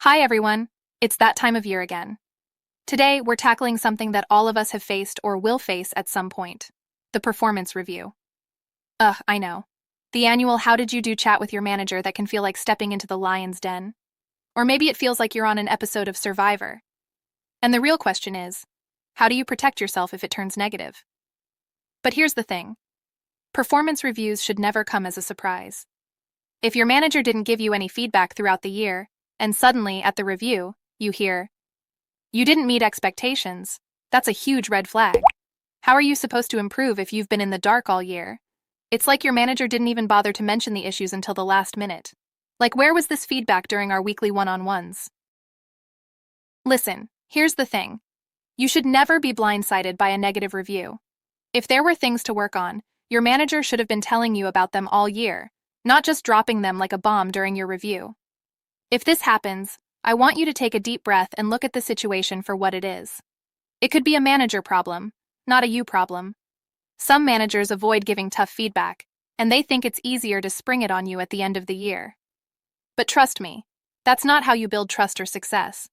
Hi everyone, it's that time of year again. Today, we're tackling something that all of us have faced or will face at some point, the performance review. I know. The annual how did you do chat with your manager that can feel like stepping into the lion's den. Or maybe it feels like you're on an episode of Survivor. And the real question is, how do you protect yourself if it turns negative? But here's the thing. Performance reviews should never come as a surprise. If your manager didn't give you any feedback throughout the year, and suddenly, at the review, you hear, "You didn't meet expectations," that's a huge red flag. How are you supposed to improve if you've been in the dark all year? It's like your manager didn't even bother to mention the issues until the last minute. Like, where was this feedback during our weekly one-on-ones? Listen, here's the thing. You should never be blindsided by a negative review. If there were things to work on, your manager should have been telling you about them all year, not just dropping them like a bomb during your review. If this happens, I want you to take a deep breath and look at the situation for what it is. It could be a manager problem, not a you problem. Some managers avoid giving tough feedback, and they think it's easier to spring it on you at the end of the year. But trust me, that's not how you build trust or success.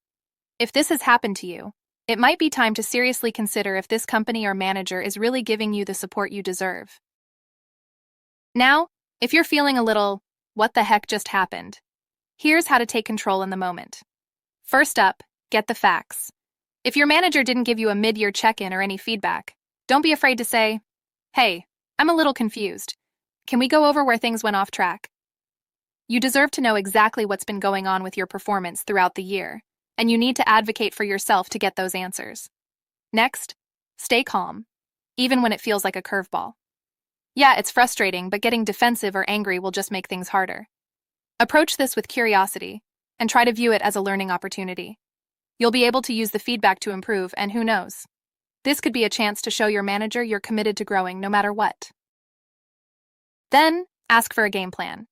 If this has happened to you, it might be time to seriously consider if this company or manager is really giving you the support you deserve. Now, if you're feeling a little, what the heck just happened? Here's how to take control in the moment. First up, get the facts. If your manager didn't give you a mid-year check-in or any feedback, don't be afraid to say, "Hey, I'm a little confused. Can we go over where things went off track?" You deserve to know exactly what's been going on with your performance throughout the year, and you need to advocate for yourself to get those answers. Next, stay calm, even when it feels like a curveball. Yeah, it's frustrating, but getting defensive or angry will just make things harder. Approach this with curiosity, and try to view it as a learning opportunity. You'll be able to use the feedback to improve, and who knows? This could be a chance to show your manager you're committed to growing no matter what. Then, ask for a game plan.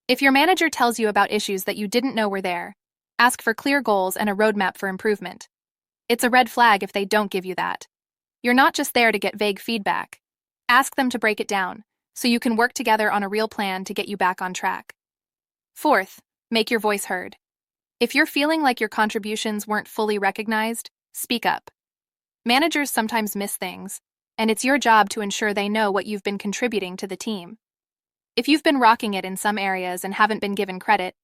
If your manager tells you about issues that you didn't know were there, ask for clear goals and a roadmap for improvement. It's a red flag if they don't give you that. You're not just there to get vague feedback. Ask them to break it down, so you can work together on a real plan to get you back on track. Fourth, make your voice heard. If you're feeling like your contributions weren't fully recognized, speak up. Managers sometimes miss things, and it's your job to ensure they know what you've been contributing to the team. If you've been rocking it in some areas and haven't been given credit,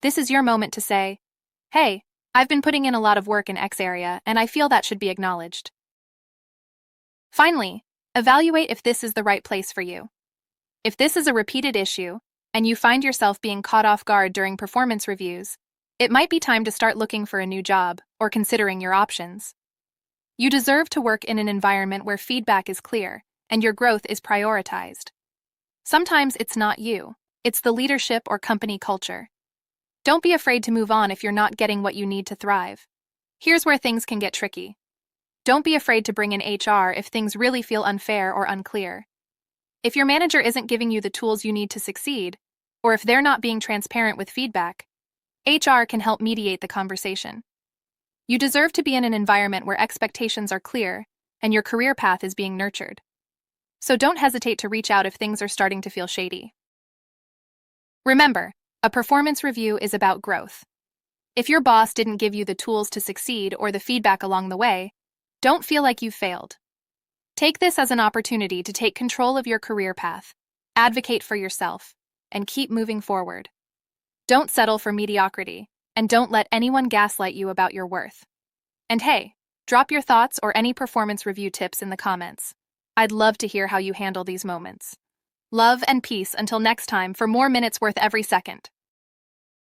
this is your moment to say, "Hey, I've been putting in a lot of work in X area, and I feel that should be acknowledged." Finally, evaluate if this is the right place for you. If this is a repeated issue, and you find yourself being caught off guard during performance reviews, it might be time to start looking for a new job or considering your options. You deserve to work in an environment where feedback is clear and your growth is prioritized. Sometimes it's not you, it's the leadership or company culture. Don't be afraid to move on if you're not getting what you need to thrive. Here's where things can get tricky. Don't be afraid to bring in HR if things really feel unfair or unclear. If your manager isn't giving you the tools you need to succeed, or if they're not being transparent with feedback, HR can help mediate the conversation. You deserve to be in an environment where expectations are clear and your career path is being nurtured. So don't hesitate to reach out if things are starting to feel shady. Remember, a performance review is about growth. If your boss didn't give you the tools to succeed or the feedback along the way, don't feel like you've failed. Take this as an opportunity to take control of your career path, advocate for yourself, and keep moving forward. Don't settle for mediocrity, and don't let anyone gaslight you about your worth. And hey, drop your thoughts or any performance review tips in the comments. I'd love to hear how you handle these moments. Love and peace until next time for more minutes worth every second.